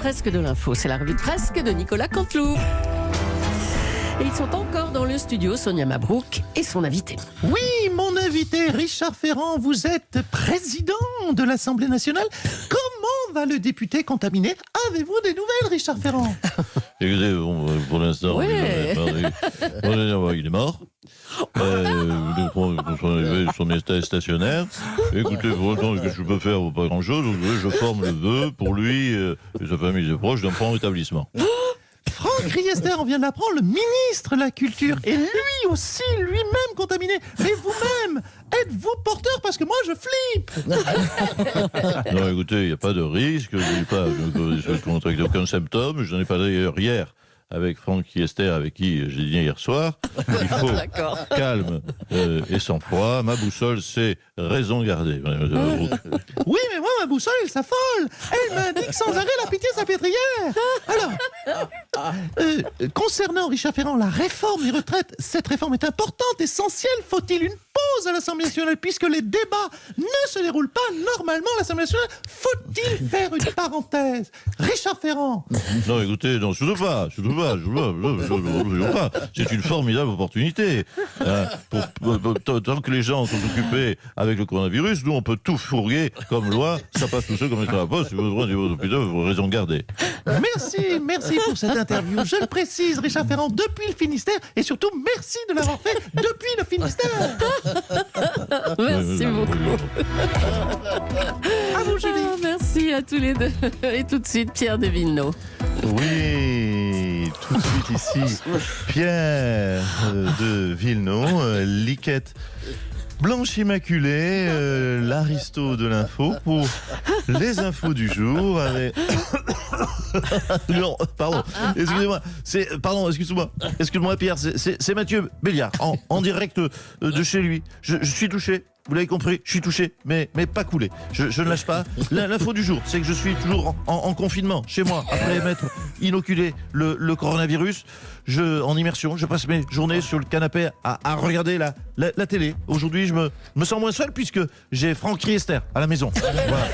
presque de l'info. C'est la revue de presse de Nicolas Canteloup. Et ils sont encore dans le studio, Sonia Mabrouk et son invité. Oui, mon invité, Richard Ferrand, vous êtes président de l'Assemblée nationale. Comment va le député contaminé? Avez-vous des nouvelles, Richard Ferrand? Écoutez, pour l'instant, Ouais. il est mort. Son état stationnaire. Écoutez, pour autant que je peux faire pas grand-chose, je forme le vœu pour lui et sa famille et proches d'un prompt rétablissement. Franck Riester, on vient de l'apprendre, le ministre de la Culture, et lui aussi, lui-même contaminé. Mais vous-même, êtes-vous porteur? Parce que moi, je flippe. Non, écoutez, il n'y a pas de risque, je n'ai contracté aucun symptôme, je n'en ai pas d'ailleurs hier avec Franck Riester, avec qui j'ai dîné hier soir. Il faut calme et sang-froid. Ma boussole, c'est raison gardée. Oui, mais moi, ma boussole, elle s'affole. Elle m'indique sans arrêt la pitié salpêtrière. Alors, concernant, Richard Ferrand, la réforme des retraites, cette réforme est importante, essentielle. Faut-il une pause à l'Assemblée nationale puisque les débats ne se déroulent pas normalement à l'Assemblée nationale? Faut-il faire une parenthèse? Richard Ferrand. Non, écoutez, non, je ne veux pas. C'est une formidable opportunité. Tant que les gens sont occupés avec le coronavirus, nous, on peut tout fourguer comme loi. Ça passe tout seul comme lettre à la poste. Si vous avez besoin d'hôpital, vous avez raison de garder. Merci pour cette interview. Je le précise, Richard Ferrand, depuis le Finistère, et surtout, merci de l'avoir fait depuis le Finistère. Merci beaucoup. À vous, Julie. Merci à tous les deux. Et tout de suite, Pierre de Villeneuve. Oui, tout de suite ici, Pierre de Villeneuve, Liquette Blanche Immaculée, l'aristo de l'info pour les infos du jour. Avec... Non, pardon, excuse-moi Pierre, c'est Mathieu Béliard, en direct de chez lui. Je suis touché. Vous l'avez compris, je suis touché, mais pas coulé. Je ne lâche pas. L'info du jour, c'est que je suis toujours en confinement chez moi, après m'être inoculé le coronavirus. En immersion, je passe mes journées sur le canapé à regarder la télé. Aujourd'hui, je me sens moins seul puisque j'ai Franck Riester à la maison. Voilà.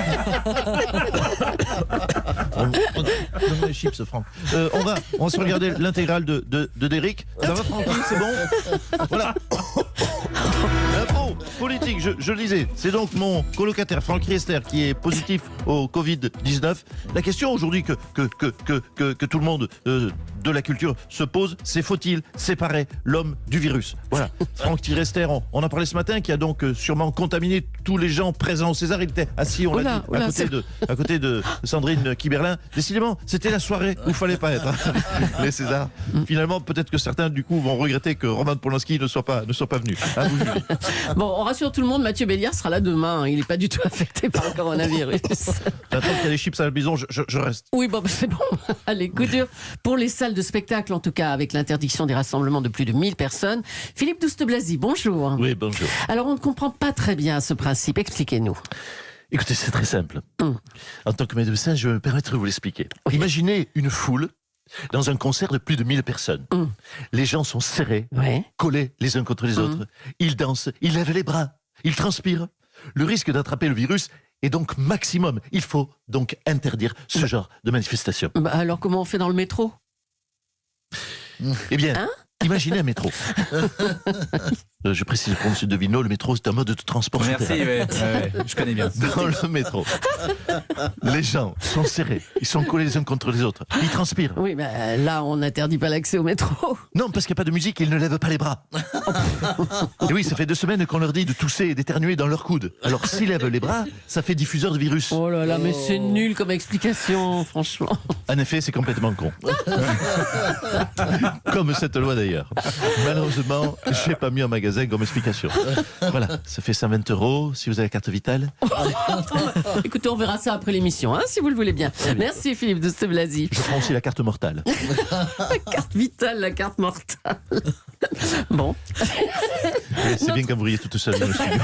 Donne-moi les chips, Franck. On va se regarder l'intégrale de Derrick. Ça va, Franck? C'est bon? Voilà. L'info politique, je le disais, c'est donc mon colocataire Franck Riester qui est positif au Covid-19. La question aujourd'hui que tout le monde de la culture se pose, c'est faut-il séparer l'homme du virus? Voilà. Franck Riester, on en parlait ce matin, qui a donc sûrement contaminé tous les gens présents au César. Il était assis, on l'a dit, à côté de Sandrine Kiberlin. Décidément, c'était la soirée où il fallait pas être, hein, les Césars. Finalement, peut-être que certains, du coup, vont regretter que Roman Polanski ne soit pas venu. À vous, Julie. Bon, on rassure tout le monde, Mathieu Béliard sera là demain. Il n'est pas du tout affecté par le coronavirus. J'attends qu'il y a des chips à la maison, je reste. Oui, bon, c'est bon. Allez, coup dur pour les salles de spectacle, en tout cas, avec l'interdiction des rassemblements de plus de 1000 personnes. Philippe Douste-Blazy, bonjour. Oui, bonjour. Alors, on ne comprend pas très bien ce principe. Expliquez-nous. Écoutez, c'est très simple. En tant que médecin, je me permettrai de vous l'expliquer. Oui. Imaginez une foule dans un concert de plus de 1000 personnes. Les gens sont serrés, Ouais. collés les uns contre les autres. Ils dansent, ils lèvent les bras, ils transpirent. Le risque d'attraper le virus est donc maximum. Il faut donc interdire ce genre de manifestation. Bah, alors, comment on fait dans le métro? Eh bien, Hein? imaginez un métro. Je précise pour M. de Villeneuve, le métro, c'est un mode de transport. Merci, ouais, je connais bien. Dans le métro, les gens sont serrés, ils sont collés les uns contre les autres, ils transpirent. Oui, bah, là, on n'interdit pas l'accès au métro. Non, parce qu'il n'y a pas de musique, ils ne lèvent pas les bras. Et oui, ça fait 2 semaines qu'on leur dit de tousser et d'éternuer dans leur coude. Alors s'ils lèvent les bras, ça fait diffuseur de virus. Oh là là, mais c'est nul comme explication, franchement. En effet, c'est complètement con. Comme cette loi d'ailleurs. Malheureusement, je n'ai pas mis en magasin comme explication. Voilà, ça fait 120 € si vous avez la carte vitale. Écoutez, on verra ça après l'émission, hein, si vous le voulez bien. Merci Philippe Douste-Blazy. Je prends aussi la carte mortale. La carte vitale, la carte mortale. Bon. C'est bien quand vous riez toute seule dans le studio.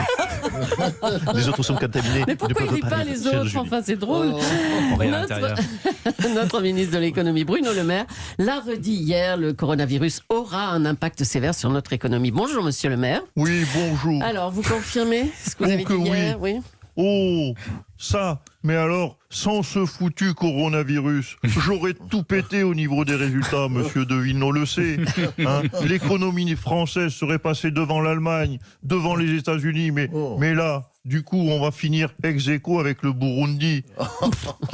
Les autres sont contaminés. Mais pourquoi il ne rit pas les autres? Enfin, c'est drôle. On rit à l'intérieur. Notre ministre de l'économie, Bruno Le Maire, l'a redit hier, le coronavirus aura un impact sévère sur notre économie. Bonjour, monsieur Le Maire. Oui, bonjour. Alors, vous confirmez ce que vous avez dit hier? Oui. Oh, ça, mais alors, sans ce foutu coronavirus, j'aurais tout pété au niveau des résultats, monsieur De Villeneuve le sait. Hein. L'économie française serait passée devant l'Allemagne, devant les États-Unis, mais là, du coup, on va finir ex aequo avec le Burundi,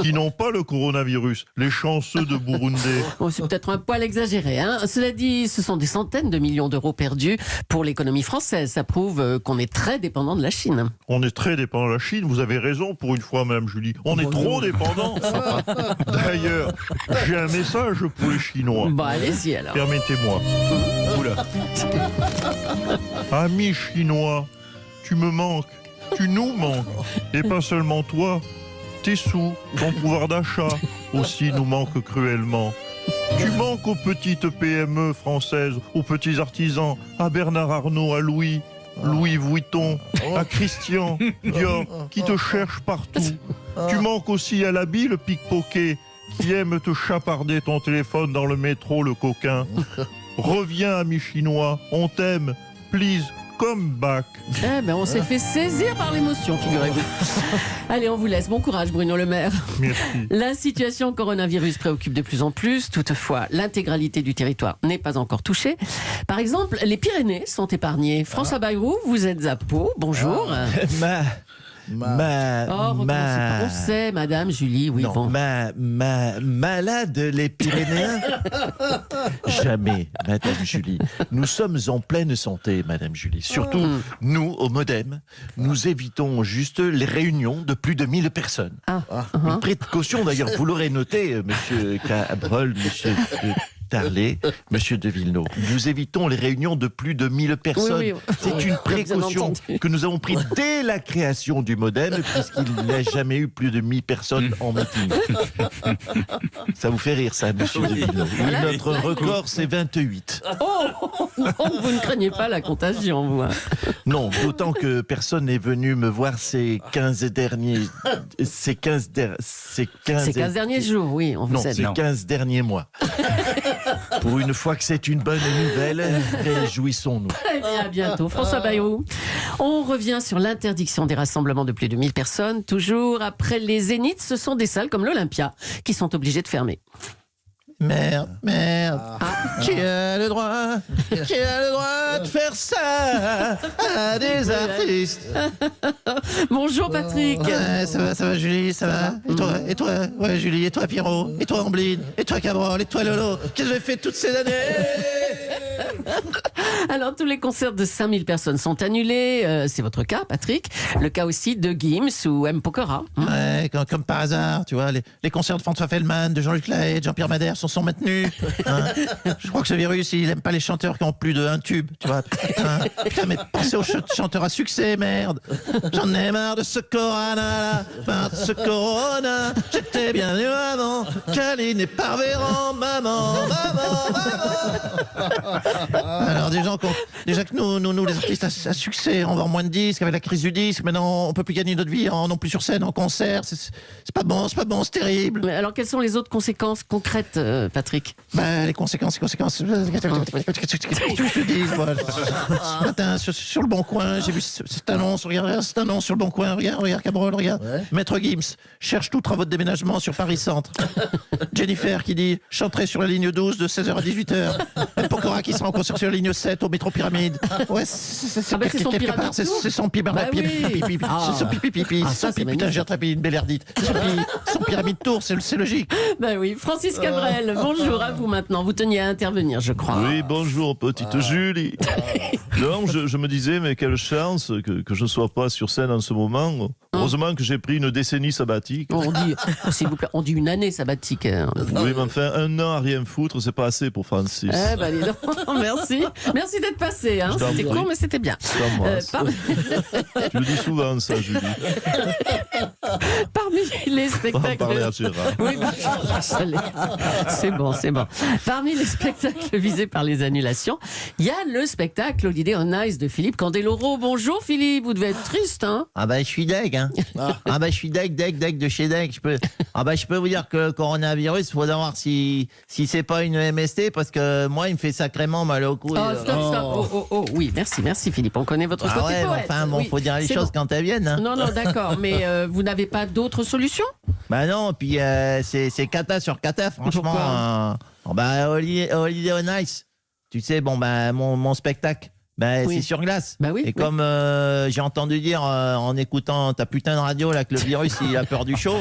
qui n'ont pas le coronavirus, les chanceux de Burundi. Bon, c'est peut-être un poil exagéré. Hein. Cela dit, ce sont des centaines de millions d'euros perdus pour l'économie française. Ça prouve qu'on est très dépendant de la Chine. On est très dépendant de la Chine, vous avez raison pour une fois, Madame Julie. On est trop dépendant. D'ailleurs, j'ai un message pour les Chinois. Bon, allez-y alors. Permettez-moi. Oula. Amis chinois, tu me manques. Tu nous manques. Et pas seulement toi. Tes sous, ton pouvoir d'achat aussi nous manque cruellement. Tu manques aux petites PME françaises, aux petits artisans, à Bernard Arnault, à Louis Vuitton, à Christian Dior, qui te cherchent partout. Tu manques aussi à l'habile pickpocket, qui aime te chaparder ton téléphone dans le métro, le coquin. Reviens, ami chinois, on t'aime. Please, come back. Eh ben, on s'est fait saisir par l'émotion, figurez-vous. Allez, on vous laisse. Bon courage, Bruno Le Maire. Merci. La situation coronavirus préoccupe de plus en plus. Toutefois, l'intégralité du territoire n'est pas encore touchée. Par exemple, les Pyrénées sont épargnées. François Bayrou, vous êtes à Pau. Bonjour. On sait, Madame Julie, oui, non, bon. Malade, les Pyrénéens. Jamais, Madame Julie. Nous sommes en pleine santé, Madame Julie. Surtout, nous, au Modem, nous évitons juste les réunions de plus de 1000 personnes. Une précaution, d'ailleurs, vous l'aurez noté, Monsieur Cabrol, Monsieur Tarlet, Monsieur De Villeneuve. Nous évitons les réunions de plus de 1000 personnes. Oui. C'est une précaution que nous avons prise dès la création du Modem, puisqu'il n'y a jamais eu plus de 1000 personnes en meeting. Ça vous fait rire, ça, Monsieur De Villeneuve. Oui, notre record, c'est 28. Donc vous ne craignez pas la contagion, vous. Hein. Non, d'autant que personne n'est venu me voir ces 15 derniers jours, oui, on vous Non, aide. ces 15 derniers mois. Pour une fois que c'est une bonne nouvelle, réjouissons-nous. Eh bien, à bientôt. François Bayrou. On revient sur l'interdiction des rassemblements de plus de 1000 personnes. Toujours après les Zéniths, ce sont des salles comme l'Olympia qui sont obligées de fermer. Merde. Qui a le droit de faire ça à des artistes? Bonjour Patrick. Ouais, ça va Julie, ça va? Et toi, ouais Julie, et toi Pierrot, et toi Ambline, et toi Cabrol, et toi Lolo, qu'est-ce que j'ai fait toutes ces années? Alors tous les concerts de 5000 personnes sont annulés, c'est votre cas Patrick, le cas aussi de Gims ou M. Pokora. Ouais, comme par hasard, tu vois, les concerts de François Feldman, de Jean-Luc Lahaye, de Jean-Pierre Madère sont maintenus. Hein. Je crois que ce virus, il aime pas les chanteurs qui ont plus d'un tube, tu vois. Hein. Putain, mais pensez aux chanteurs à succès, merde. J'en ai marre de ce corona, de ce corona. J'étais bien mieux avant. Caline et Parvéran, maman. Alors déjà que nous les artistes à succès, on vend moins de disques avec la crise du disque. Maintenant, on peut plus gagner notre vie non plus sur scène, en concert. C'est pas bon, c'est terrible. Mais alors quelles sont les autres conséquences concrètes, Patrick? Les conséquences. Je te dis, voilà. Ce matin, sur le Bon Coin, j'ai vu cette annonce. Regarde cette annonce sur le Bon Coin. Regarde Cabrol, regarde. Ouais. Maître Gims cherche tout travaux de déménagement sur Paris Centre. Jennifer qui dit chanterai sur la ligne 12 de 16h à 18h. Pokora qui sera en concert sur la ligne 7 au métro Pyramide. Ouais, c'est son Pyramide. C'est son pipi. C'est son pipi. Putain, j'ai attrapé une belle erdite. Son Pyramide Tour, c'est logique. Ben oui, Francis Cabrel, bonjour à vous maintenant. Vous teniez à intervenir, je crois. Oui, bonjour, petite Julie. Non, je me disais, mais quelle chance que je ne sois pas sur scène en ce moment. Heureusement que j'ai pris une décennie sabbatique. On dit, s'il vous plaît, on dit une année sabbatique. Oui, mais enfin, un an à rien foutre, c'est pas assez pour Francis. Eh ben, dis donc. Merci d'être passé. Hein. C'était court, mais c'était bien. Tu le dis souvent, ça, Julie. Parmi les On va en spectacles. parler à Gérard. Oui, bah, c'est bon, c'est bon. Parmi les spectacles visés par les annulations, il y a le spectacle Holiday on Ice de Philippe Candeloro. Bonjour Philippe, vous devez être triste, hein? Ah bah je suis deg, hein. Ah bah je suis deg de chez deg. Je peux vous dire que le coronavirus, faut savoir si c'est pas une MST, parce que moi il me fait sacrément mal au cou. Oh, stop. Oh, oui, merci Philippe, on connaît votre côté ouais, poète. enfin bon, Oui, faut dire les c'est choses bon. quand elles viennent. Hein. Non, d'accord, mais vous n'avez pas d'autre solution? Bah non, puis c'est cata sur cata, franchement. Bah Holiday on Ice, tu sais, bon bah mon spectacle. Ben, Oui. c'est sur glace. Bah oui, Et oui. comme j'ai entendu dire en écoutant ta putain de radio là que le virus il a peur du chaud,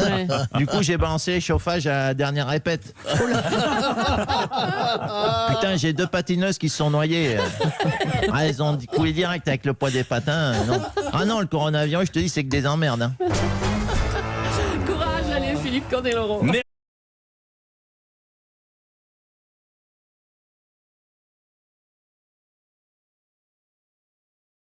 Ouais. du coup j'ai balancé le chauffage à la dernière répète. Putain, j'ai 2 patineuses qui se sont noyées. Ah, elles ont coulé direct avec le poids des patins. Non. Ah non, le coronavirus, je te dis, c'est que des emmerdes. Hein. Courage, allez Philippe Candeloro. Merci.